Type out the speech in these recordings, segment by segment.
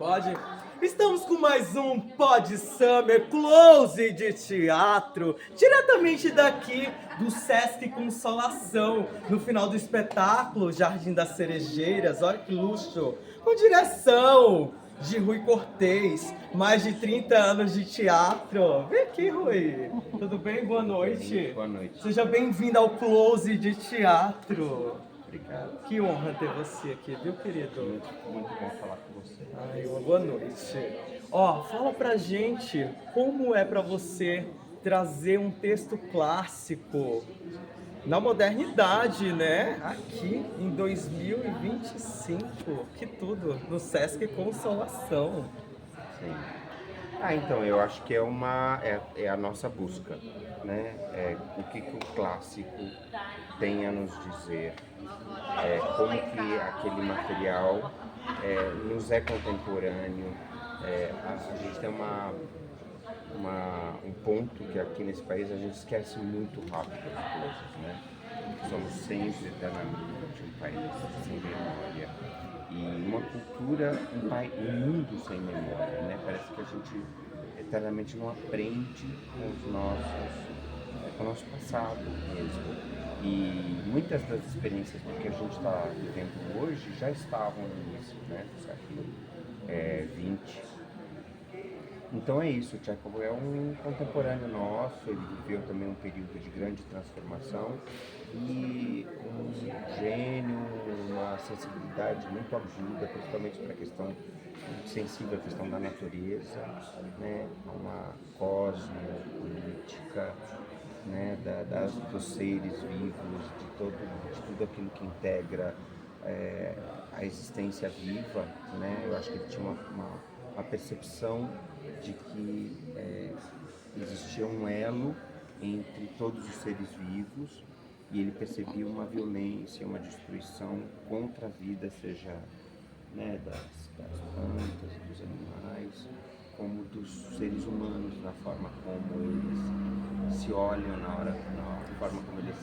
Pode? Estamos com mais um Pod Summer Close de teatro, diretamente daqui do Sesc Consolação, no final do espetáculo Jardim das Cerejeiras, olha que luxo, com direção de Rui Cortez, mais de 30 anos de teatro. Vem aqui, Rui. Tudo bem? Boa noite. Boa noite. Seja bem-vindo ao Close de Teatro. Obrigado. Que honra ter você aqui, viu, querido? Muito bom falar com você. Ai, uma boa noite. Ó, fala pra gente como é pra você trazer um texto clássico na modernidade, né? Aqui em 2025, que tudo, no Sesc Consolação. Sim. Então, eu acho que é a nossa busca, né? O que o clássico tem a nos dizer, como que aquele material nos é contemporâneo. A gente tem um ponto que aqui nesse país a gente esquece muito rápido as coisas, né? Somos sempre eternamente um país sem memória. E uma cultura, um mundo sem memória, né? Parece que a gente eternamente não aprende com o nosso passado mesmo. E muitas das experiências do que a gente está vivendo hoje já estavam no início, né, do século XX. Então é isso, o Tchekov é um contemporâneo nosso, ele viveu também um período de grande transformação e um gênio, uma sensibilidade muito aguda, principalmente para a questão, muito sensível à questão da natureza, né, uma cosmopolítica, né, dos seres vivos, de tudo aquilo que integra a existência viva, né. Eu acho que ele tinha uma percepção de que existia um elo entre todos os seres vivos e ele percebia uma violência, uma destruição contra a vida, seja, né, das plantas, dos animais, como dos seres humanos, na forma como eles se olham, na forma como eles,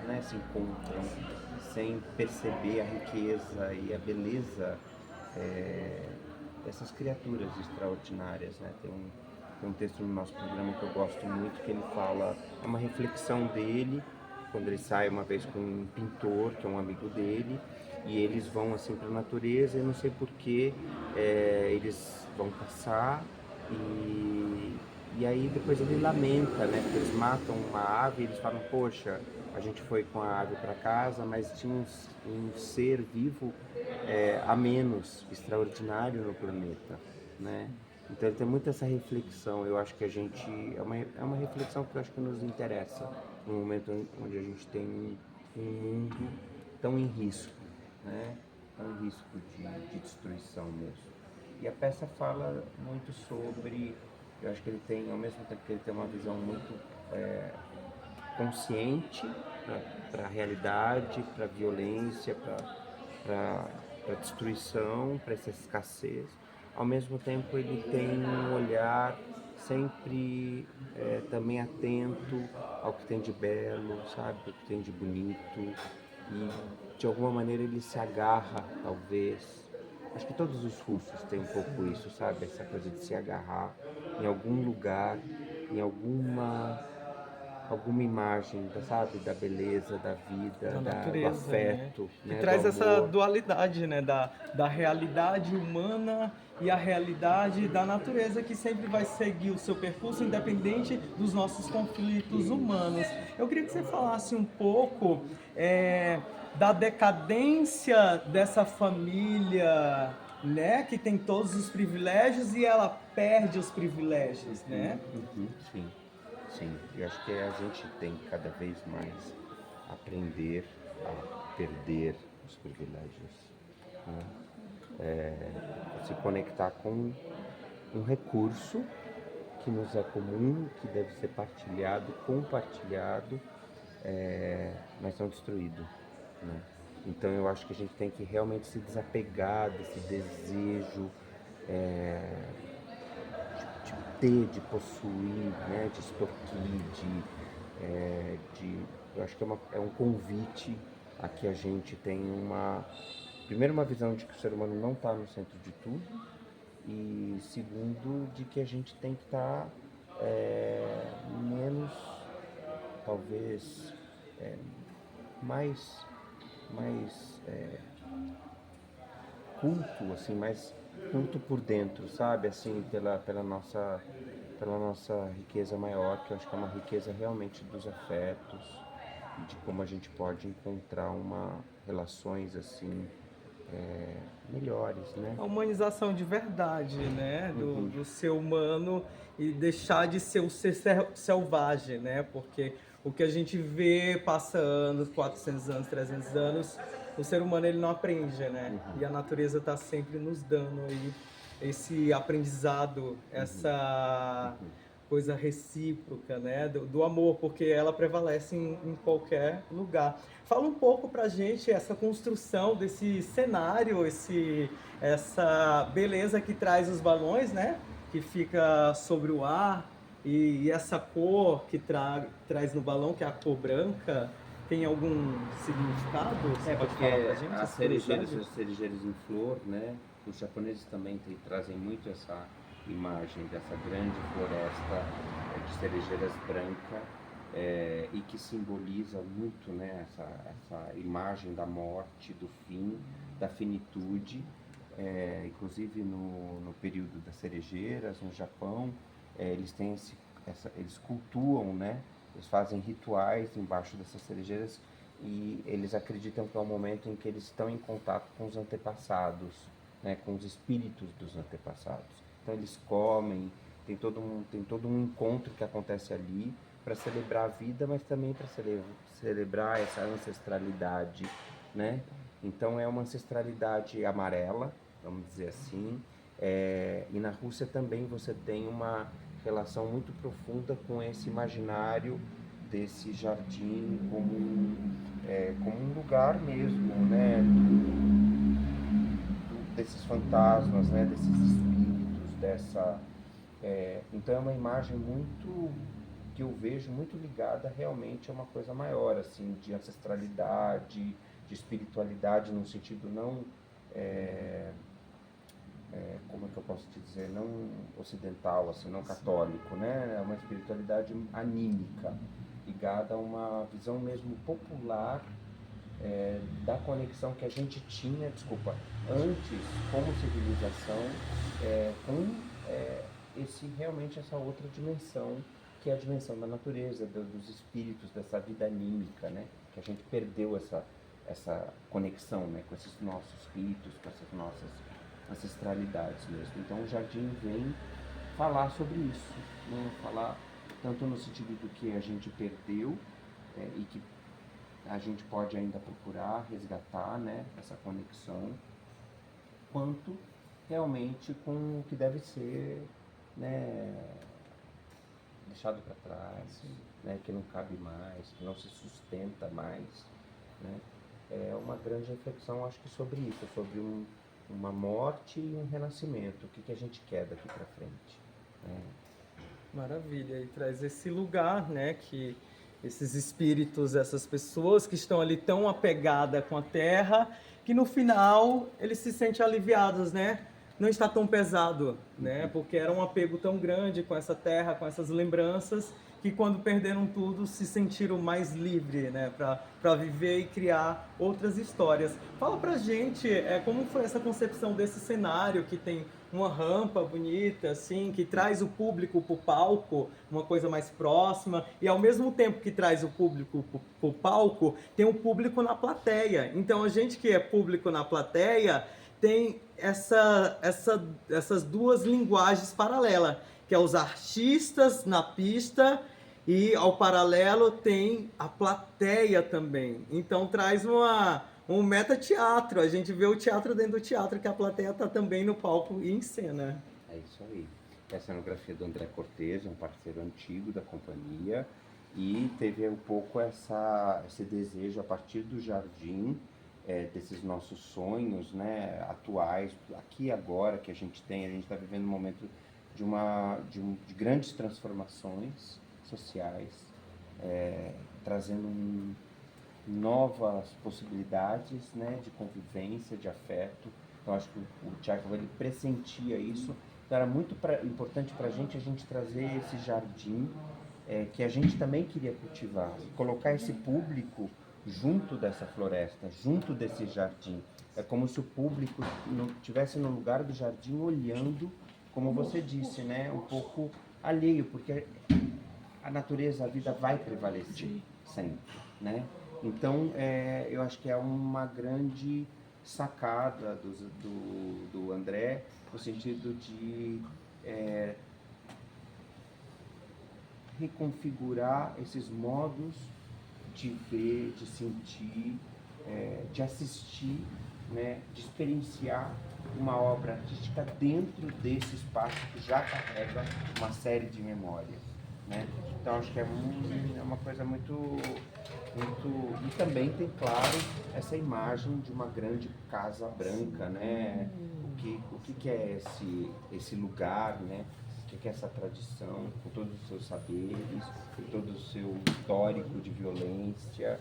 né, se encontram, sem perceber a riqueza e a beleza dessas criaturas extraordinárias, né? Tem um texto no nosso programa que eu gosto muito, que ele fala, é uma reflexão dele, quando ele sai uma vez com um pintor, que é um amigo dele, e eles vão assim para a natureza, e não sei porquê, eles vão caçar, e aí depois ele lamenta, né? Porque eles matam uma ave, e eles falam, poxa, a gente foi com a ave para casa, mas tinha um ser vivo a menos, extraordinário no planeta, né? Então ele tem muito essa reflexão. Eu acho que a gente é uma reflexão que eu acho que nos interessa no momento onde a gente tem um mundo tão em risco, né? Tão em risco de destruição mesmo. E a peça fala muito sobre, eu acho que ele tem, ao mesmo tempo que ele tem uma visão muito consciente para a realidade, para a violência, para a destruição, para essa escassez. Ao mesmo tempo ele tem um olhar sempre também atento ao que tem de belo, sabe, o que tem de bonito, e de alguma maneira ele se agarra, talvez. Acho que todos os russos têm um pouco isso, sabe, essa coisa de se agarrar em algum lugar, em alguma imagem, sabe, da beleza, da vida, Da do natureza, afeto, né? né, E do traz essa amor. dualidade, né? Da realidade humana e a realidade da natureza, que sempre vai seguir o seu percurso, independente dos nossos conflitos humanos. Eu queria que você falasse um pouco da decadência dessa família, né? Que tem todos os privilégios e ela perde os privilégios, né? Sim, sim. Eu acho que a gente tem que cada vez mais aprender a perder os privilégios, né? Se conectar com um recurso que nos é comum, que deve ser partilhado, compartilhado, mas não destruído, né? Então eu acho que a gente tem que realmente se desapegar desse desejo de ter, de possuir, né, de extorquir, eu acho que é um convite a que a gente tenha primeiro uma visão de que o ser humano não está no centro de tudo, e segundo, de que a gente tem que estar menos, talvez, mais, mais culto, assim, mais culto por dentro, sabe? Assim, pela nossa riqueza maior, que eu acho que é uma riqueza realmente dos afetos e de como a gente pode encontrar relações assim melhores, né? A humanização de verdade, né, Uhum. do ser humano e deixar de ser o ser selvagem, né, porque o que a gente vê passa anos, 400 anos, 300 anos, o ser humano ele não aprende, né, Uhum. e a natureza está sempre nos dando aí esse aprendizado, Uhum. essa Uhum. coisa recíproca, né, do amor, porque ela prevalece em qualquer lugar. Fala um pouco pra gente essa construção desse cenário, essa beleza que traz os balões, né, que fica sobre o ar, e essa cor que traz no balão, que é a cor branca, tem algum significado? Você pode falar pra Porque gente essa curiosidade? as cerejeiras em flor, né? Os japoneses também trazem muito essa imagem dessa grande floresta de cerejeiras branca e que simboliza muito, né? Essa imagem da morte, do fim, da finitude. Inclusive no período das cerejeiras no Japão, eles têm eles cultuam, né? Eles fazem rituais embaixo dessas cerejeiras e eles acreditam que é o momento em que eles estão em contato com os antepassados, né, com os espíritos dos antepassados. Então eles comem, tem todo um encontro que acontece ali para celebrar a vida, mas também para celebrar essa ancestralidade, né? Então é uma ancestralidade amarela, vamos dizer assim. E na Rússia também você tem uma relação muito profunda com esse imaginário desse jardim como um lugar mesmo, né, desses fantasmas, né, desses espíritos, então é uma imagem muito que eu vejo muito ligada realmente a uma coisa maior, assim, de ancestralidade, de espiritualidade, num sentido não como é que eu posso te dizer, não ocidental, assim, não católico, né? É uma espiritualidade anímica, ligada a uma visão mesmo popular da conexão que a gente tinha, desculpa, antes como civilização, com realmente essa outra dimensão, que é a dimensão da natureza, dos espíritos, dessa vida anímica, né? Que a gente perdeu essa conexão, né? Com esses nossos ritos, com essas nossas ancestralidades mesmo. Então o jardim vem falar sobre isso, né? Falar tanto no sentido do que a gente perdeu e que a gente pode ainda procurar resgatar, né, essa conexão, quanto realmente com o que deve ser, né, deixado para trás, né, que não cabe mais, que não se sustenta mais, né? É uma grande reflexão, acho que sobre isso, sobre uma morte e um renascimento. O que a gente quer daqui para frente, né? Maravilha, e traz esse lugar, né, que esses espíritos, essas pessoas que estão ali tão apegadas com a terra, que no final eles se sentem aliviados, né? Não está tão pesado, né? Porque era um apego tão grande com essa terra, com essas lembranças, que quando perderam tudo se sentiram mais livres, né? Para viver e criar outras histórias. Fala pra gente, como foi essa concepção desse cenário que tem uma rampa bonita, assim, que traz o público para o palco, uma coisa mais próxima, e ao mesmo tempo que traz o público para o palco, tem o público na plateia. Então a gente que é público na plateia tem essas duas linguagens paralelas, que é os artistas na pista e ao paralelo tem a plateia também. Então traz um meta-teatro. A gente vê o teatro dentro do teatro, que a plateia está também no palco e em cena. É isso aí. É a cenografia do André Cortez, um parceiro antigo da companhia, e teve um pouco esse desejo a partir do jardim, desses nossos sonhos, né, atuais, aqui e agora que a gente está vivendo um momento de grandes transformações sociais, trazendo novas possibilidades, né, de convivência, de afeto. Então acho que o Tchekhov ele pressentia isso. Então era muito importante para a gente trazer esse jardim que a gente também queria cultivar, e colocar esse público junto dessa floresta, junto desse jardim. É como se o público estivesse no lugar do jardim olhando, como você disse, né, um pouco alheio, porque a natureza, a vida vai prevalecer sempre, né? Então, eu acho que é uma grande sacada do André, no sentido de reconfigurar esses modos de ver, de sentir, de assistir, né, de experienciar uma obra artística dentro desse espaço que já carrega uma série de memórias, né? Então acho que é uma coisa muito. E também tem, claro, essa imagem de uma grande casa branca, né? O que é esse lugar, né? O que é essa tradição, com todos os seus saberes, com todo o seu histórico de violência.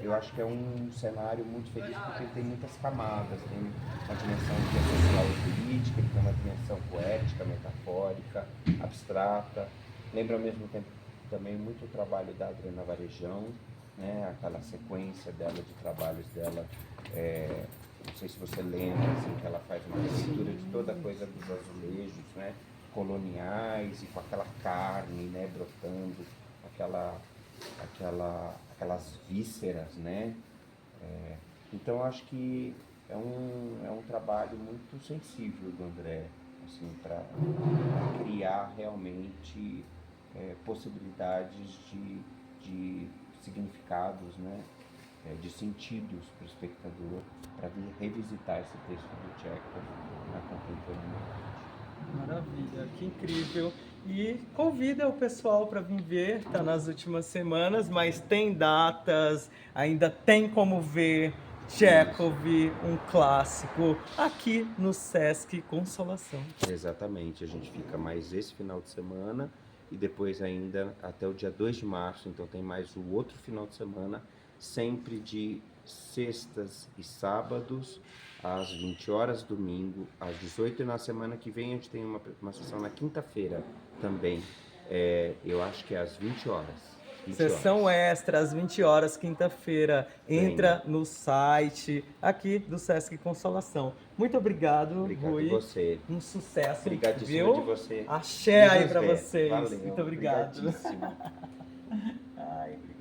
Eu acho que é um cenário muito feliz porque ele tem muitas camadas, tem uma dimensão que é social e política, ele tem uma dimensão poética, metafórica, abstrata. Lembra ao mesmo tempo também muito o trabalho da Adriana Varejão, né? Aquela sequência dela, de trabalhos dela, não sei se você lembra, assim, que ela faz uma releitura de toda a coisa dos azulejos, né? Coloniais, e com aquela carne, né? Brotando, aquelas vísceras, né? Então acho que é um trabalho muito sensível do André, assim, para criar realmente possibilidades de significados, né? De sentidos para o espectador, para revisitar esse texto do Tchekhov na contemporaneidade. Maravilha, que incrível. E convida o pessoal para vir ver, tá nas últimas semanas, mas tem datas, ainda tem como ver Tchekhov, um clássico, aqui no Sesc Consolação. Exatamente, a gente fica mais esse final de semana e depois ainda até o dia 2 de março, então tem mais o outro final de semana, sempre de sextas e sábados, às 20 horas, domingo, às 18 e na semana que vem a gente tem uma sessão na quinta-feira também, eu acho que é às 20 horas. Sessão extra às 20 horas, quinta-feira. Entra no site aqui do Sesc Consolação. Muito obrigado, Obrigado Rui. você. Um sucesso. Obrigadíssimo viu? de você. Axé aí Nos para ver. vocês. Valeu. Muito obrigado. Obrigadíssimo.